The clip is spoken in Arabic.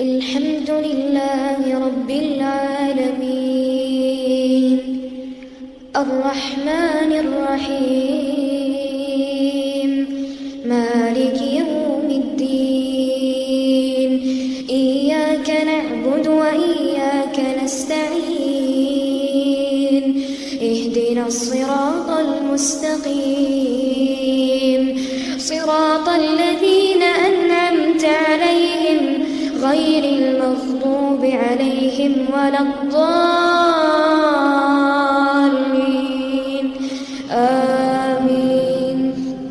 الحمد لله رب العالمين الرحمن الرحيم مالك يوم الدين إياك نعبد وإياك نستعين اهدنا الصراط المستقيم صراط الذين أنعمت عليهم غير المغضوب عليهم ولا الضالين